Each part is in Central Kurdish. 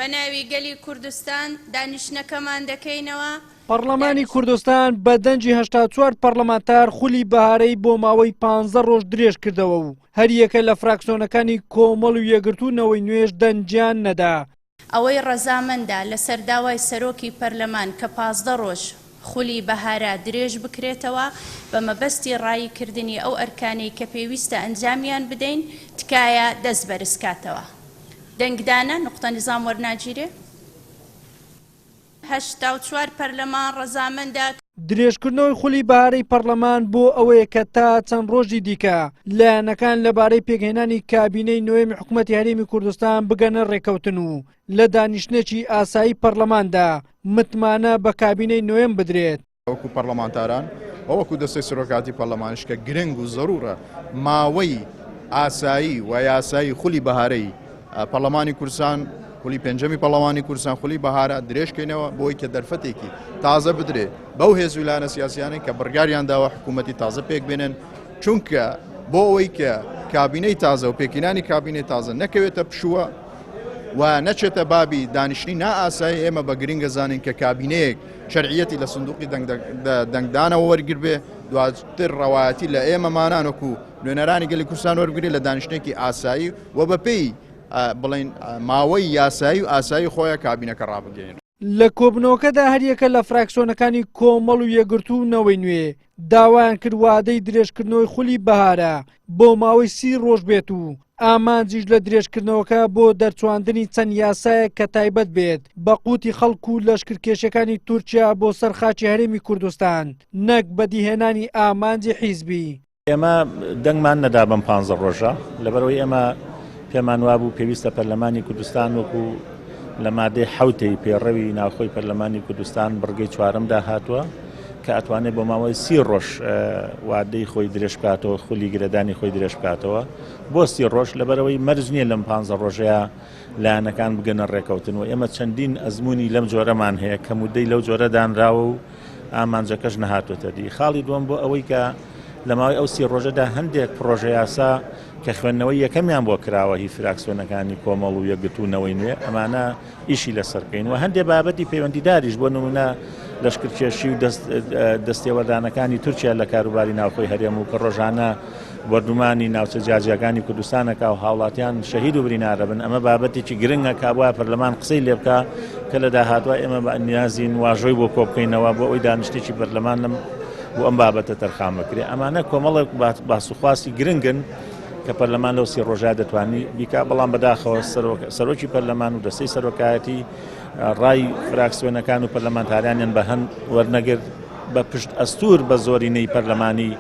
بەناوی گەلی کوردستان دانیشتنەکەمان دەکەینەوە. پەرلەمانی کوردستان بە دەنجی 84 پەرلەمانتار خولی بەهارەی بۆ ماوەی 15 ڕۆژ درێژ کردەوە و هەر یەکە لە فراکسیۆنەکانی کۆمەڵ و یەکگرتوونەوەی نوێژ دەنجیان نەدا. ئەوەی ڕەزامەندە لەسەر داوای سەرۆکی پەرلەمان کە 15 ڕۆژ خولی بەهارە درێژ بکرێتەوە بە مەبەستی ڕایکردنی ئەو ئەرکانەی کە پێویستە ئەنجامیان بدەین تکایە دەست بەرزکاتەوە. دەنگدانە نقطە نظام وەرناگیرێ 84 پەرلەمان ڕەزامەندە درێژکردنەوەی خولی بەهارەی پەرلەمان بۆ ئەوەیە کە تا چەند ڕۆژی دیکە لایەنەکان لەبارەی پێگەهێنانی کابینەی نوێمی حکوومەتی هەرێمی کوردستان بگەنە ڕێکەوتن و لە دانیشتنێکی ئاسایی پەرلەماندا متمانە بە کابینەی نوێم بدرێت. وەکو پەرلەمانتاران وەکو دەستەی سەرۆکاتی پەرلەمانیش کە گرنگ و زەرورە ماوەی ئاسایی و یاسایی خولی بەهارەی پەرلەمانی کوردستان خولی پێنجەمی پەرلەمانی کوردستان خولی بەهارە درێژکەینەوە بۆی کە دەرفەتێکی تازە بدرێت بەو هێز و لایەنە سیاسیانەی کە بڕیاریان داوە حکوومەتی تازە پێک بێنن چونکە بۆ ئەوەی کە کابینەی تازە و پێکینانی کابینەی تازە نەکەوێتە پشووە و نەچێتە بابی دانیشتنی نائاسایی ئێمە بە گرنگە زانین کە کابینەیەک شەرعیەتی لە سندوقی دەنگدانەوە وەرگر بێ دواتر ڕەوایەتی لە ئێمەمانانوەکو نوێنەرانی گەلی کوردستان وەربگرێت لە دانیشتێکی ئاسایی و بەپێی بڵین ماوەی یاسایی و ئاسایی خۆیان کابینەکە ڕابگەین. لە کۆبنەوەکەدا هەریەکە لە فراکسیۆنەکانی کۆمەڵ و یەکگرتوونەوەی نوێ داوایان کرد وادەی درێژکردنەوەی خولی بەهارە بۆ ماوەی 30 ڕۆژ بێت و ئامانجیش لە درێژکردنەوەکە بۆ دەرچواندنی چەند یاسایەک کە تایبەت بێت بە قوتی خەڵک و لەشکرکێشەکانی تورکیا بۆ سەرخاچی هەرێمی کوردستان نەک بەدیهێنانی ئامانجی حیزبی. ئێمە دەنگمان نەدا بەم 15 ڕۆژە لەبەرەوەی ئێمە پێمان وابوو پێویستە پەرلەمانی کوردستان وەکو لە مادەی حوتەی پێڕەوی ناوخۆی پەرلەمانی کوردستان بڕگەی چوارەمدا هاتووە کە ئەتوانێت بۆ ماوەی 30 ڕۆژ وادەی خۆی درێژ بکاتەوە خولی گرەدانی خۆی درێژ بکاتەوە بۆ 30 ڕۆژ لەبەرەوەی مەرج نییە لەم 15 ڕۆژەیە لایەنەکان بگەنە ڕێکەوتنەوە. ئێمە چەندین ئەزمموی لەم جۆرەمان هەیە کە مودەی لەو جۆرە دانراوە و ئامانجەکەش نەهاتوەتە دی. خاڵی دووەم بۆ ئەوەی کە لە ماوەی ئەو 30 ڕۆژەدا هەندێک پرۆژە یاسا کە خوێندنەوەی یەکەمیان بۆ کراوە هی فراکسیۆنەکانی کۆمەڵ و یەکگرتوونەوەی نوێ ئەمانە ئیشی لەسەرکەین و هەندێک بابەتی پەیوەندیداریش بۆ نمونە لەشکرکێشی و دەستێوەردانەکانی تورکیا لە کاروباری ناوخۆی هەرێم و کە ڕۆژانە وەردومانی ناوچە جیاجیەکانی کوردستانەکە و هاوڵاتیان شەهید و برینارە بن. ئەمە بابەتێکی گرنگە کا بووە پەرلەمان قسەی لێ بکە کە لە داهاتوە ئێمە بە نیازین واژۆی بۆ کۆبکەینەوە بۆ ئەوی دانیشتێکی پەرلەمان لەم بۆ ئەم بابەتە تەرخامەکرێ. ئەمانە کۆمەڵێک باسوخواستی گرنگن کە پەرلەمان لەو 30 ڕۆژە دەتوانی بیکا بەڵام بەداخەوە سەرۆکی پەرلەمان و دەستەی سەرۆکایەتی ڕای فراکسیۆنەکان و پەرلەمانتاریانیان بە هەند وەرنەگرت بە پشت ئەستور بە زۆرینەی پەرلەمانی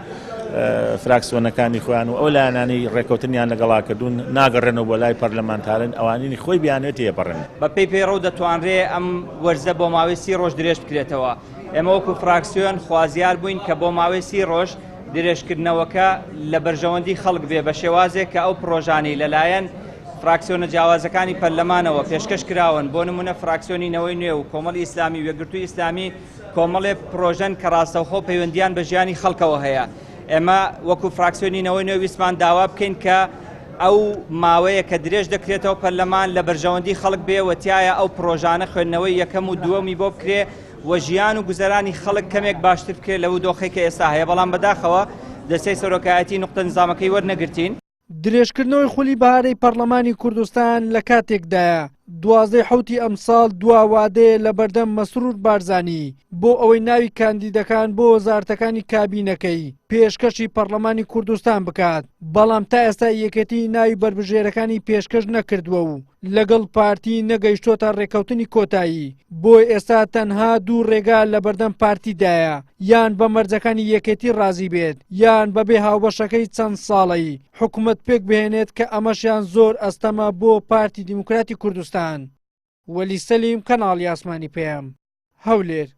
فراکسیۆنەکانی خۆیان و ئەو لایەنانەی ڕێکەوتنیان لەگەڵاکردوون ناگەڕێنەوە بۆ لای پەرلەمانتارن ئەوانینی خۆی بیانێت تێپەڕن. بە پێی پەیڕەو دەتوانرێ ئەم وەرزە بۆ ماوەی 30 ڕۆژ درێژ بکرێتەوە. ئێمە وەکو فراکسیۆن خوازیار بووین کە بۆ ماوەی 30 ڕۆژ درێژکردنەوەکە لە بەرژەوەندی خەڵک بێ بە شێوازێک کە ئەو پرۆژانەی لەلایەن فراکسیۆنە جیاوازەکانی پەرلەمانەوە پێشکەش کراون بۆ نمونە فراکسیۆنی نەوەی نوێ و کۆمەڵی ئیسلامی و یەکگرتووی ئیسلامی کۆمەڵێ پرۆژەن کە ڕاستەوخۆ پەیوەندیان بە ژیانی خەڵکەوە هەیە. ئێمە وەکو فراکسیۆنی نەوەی نوێ ویسمان داوا بکەین کە ئەو ماوەیە کە درێژ دەکرێتەوە پەرلەمان لە بەرژەوەندی خەڵک بێ وەتیایە ئەو پرۆژانە خوێندنەوەی یەکەم و دووەمی بۆ بکرێ و ژیان و گوزەرانی خەڵک کەمێک باشتر بکرێت لەو دۆخەی کە ئێستا هەیە. بەڵام بەداخەوە دەستەی سەرۆکایەتی نقطە نظامەکەی وەرنەگرتین. درێژکردنەوەی خولی بەهارەی پەرلەمانی کوردستان لە کاتێکدایە 12 حوتی ئەمساڵ دوا وادەیە لە بەردەم مەسرور بارزانی بۆ ئەوەی ناوی کاندیدەکان بۆ وەزارەتەکانی کابینەکەی پێشکەشی پەرلەمانی کوردستان بکات. بەڵام تا ئێستا یەکێتی ناوی بربژێرەکانی پێشکەش نەکردووە و لەگەڵ پارتی نەگەیشتۆتە ڕێکەوتنی کۆتایی. بۆی ئێستا تەنها دوو ڕێگا لە بەردەم پارتیدایە یان بە مەرجەکانی یەکێتی ڕازی بێت یان بەبێ هاوبەشەکەی چەند ساڵەی حکوومەت پێک بهێنێت کە ئەمەشیان زۆر ئەستەمە بۆ پارتی دیموکراتی کوردستان. وەلی سەلیم کەناڵی ئاسمانی پێم هەولێر.